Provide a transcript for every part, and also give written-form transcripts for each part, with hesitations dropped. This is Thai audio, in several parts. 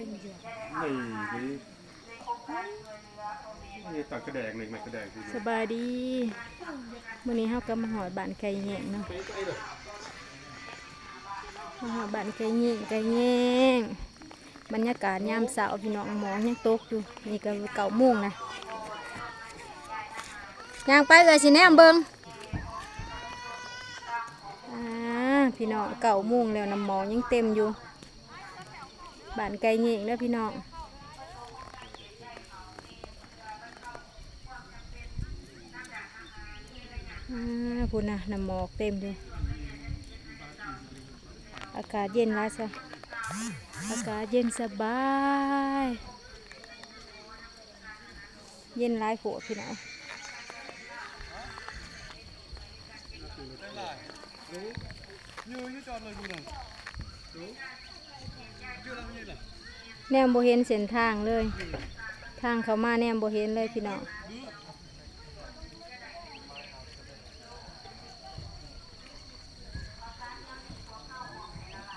มอยู่นี่ตักกระแดงนี่ไม่กระแดงสบายดีมื้อนี้เฮาก็มาหอดบ้านไก่แยงเนาะมาหอดบ้านไก่แยงบรรยากาศยามเช้าพี่น้องหมอกยังตกอยู่นี่ก็9 โมงนะย่างไปเลยสิแนมเบิ่งพี่น้อง9 โมงแล้วน้ำหมอกยังเต็มอยู่บ้านไก่แยงเด้อพี่น้องพูดนะน้ำหมอกเต็มอยู่อากาศเย็นร้ายซะอากาศเย็นสบายเย็นร้ายโผล่พี่น้องแนมโบเห็นเส้นทางเลยทางเขามาแนมโบเห็นเลยพี่น้อง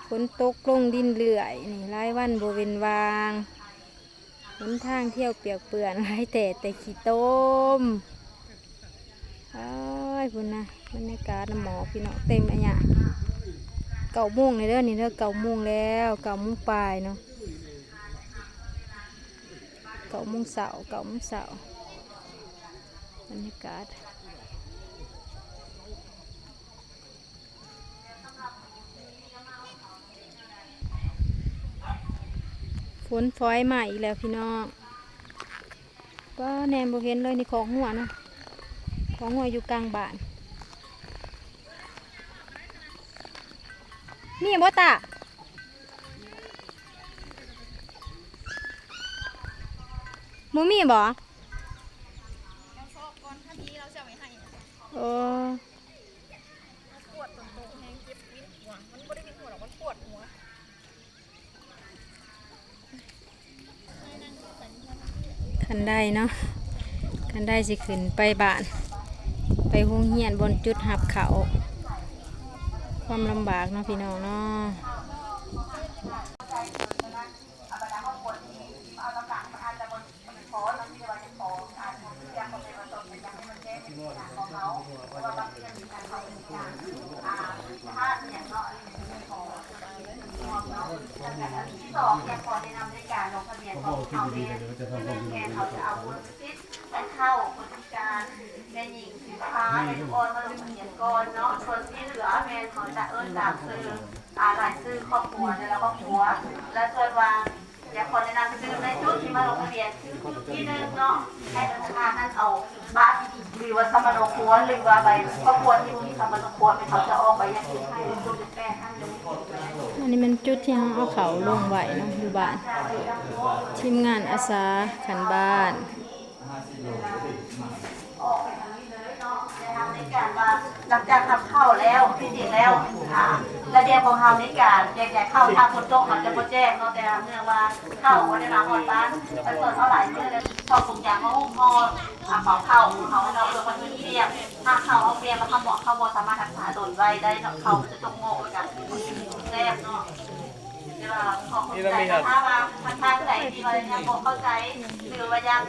ฝนตกลงดินเลื่อยนี่หลายวันบเวนวางหนทางเที่ยวเปียกเปื่อนหลายแต่ขี้ต้มพุ่นนะบรรยากาศน้ำหมอกพี่น้องเต็มอันเนี้ย9 โมงเลยเด้อนี่เด้อ9 โมงแล้ว9 โมงปลายเนาะ9 โมงเช้า9 โมงเช้าบรรยากาศฝนฟ้อยมาอีกแล้วพี่น้องก็แนมโบเห็นเลยนี่ของหัวนะของหัวอยู่กลางบ้านนี่บ่ตามูมีบ่โอ้คันได้เนาะคันได้สิขึ้นไปบ้านไปโรงเรียนบนจุดหับเขาความลำบากเนาะพี่น้องเนาะที่2เนี่ยขอแนะนำในการลงทะเบียนของเขาเนี่ยแทนเขาจะเอาคนพิษและเข้าคนพิการแม่หญิงสินค้าในทุกคนมาลงทะเบียนก่อนเนาะส่วนที่เหลือแม่เขาจะตามซื้อรายชื่อครอบครัวแล้วก็ครัวและส่วนวางอยากขอแนะนำซื้อในจุดที่มาลงทะเบียนที่1เนาะให้ธนาคารนั้นเอาบัตรหรือว่าสมโนครัวหรือว่าใบครอบครัวที่มีสมโนครัวเป็นเขาจะออกใบยังคิดให้จุดแปดท่านเลยอันนี้มันจุดที่เอาเขาลงไว้เนาะอยู่บ้านทีมงานอาสาขันบ้านหลังจากทำเข้าแล้วที่จริงแล้วระเบียบของเราในการแจกเข้าทางคนโต๊ะมันจะโปรแจ้งเนาะแต่เนื่องว่าเข้าคนได้มาหอดบ้านมันเปิดเท่าไหร่เมื่อเลยชอบทุกอย่างมาหุ้มพอเป่าเข้าเขาให้เราเลือกคนที่เรียบถ้าเข้าเอาเรียบมาทำหมอเข้าบอสามารถรักษาโดนไว้ได้เขาจะจงโง่จากแรกเนาะนี่เราไม่ครับถ้าว่าทางไหนที่เรายังบอกเข้าใจหรือว่ายัง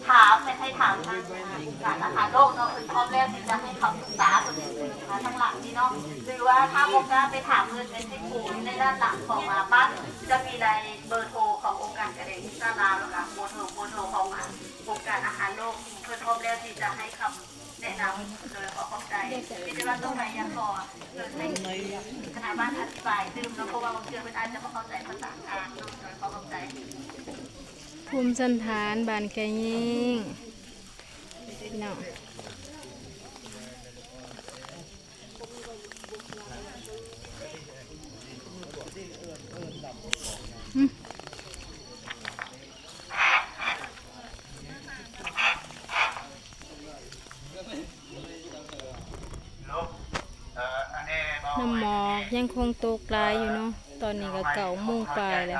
ถามไม่ให้ถามทางการอาหารโลกเนาะคือพร้อมแล้วที่จะให้คำปรึกษาตัวเองมาทางหลังนี่เนาะหรือว่าถ้าโอกาสไปถามเงินในที่คูในด้านหลังของบ้านจะมีในเบอร์โทรขององค์การกระเด็นซาลาหรือว่าโบโทรขององค์การอาหารโลกเพื่อพร้อมแล้วที่จะให้คำแนะนำโดยขอเข้าใจที่จะว่าต้องไปยังก่อนโดยในคณะบ้านอธิบายดื่มแล้วเพราะว่าบางทีมันอาจจะไม่เข้าใจภาษากลางโดยขอเข้าใจภูมิสันฐานบ้านไก่ยิงพี่น้องน้ำหมอกยังคงตกลายอยู่เนาะตอนนี้ก็9 โมงปลายเลย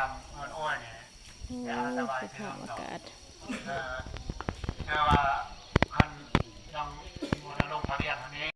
โอ้สภาพอากาศ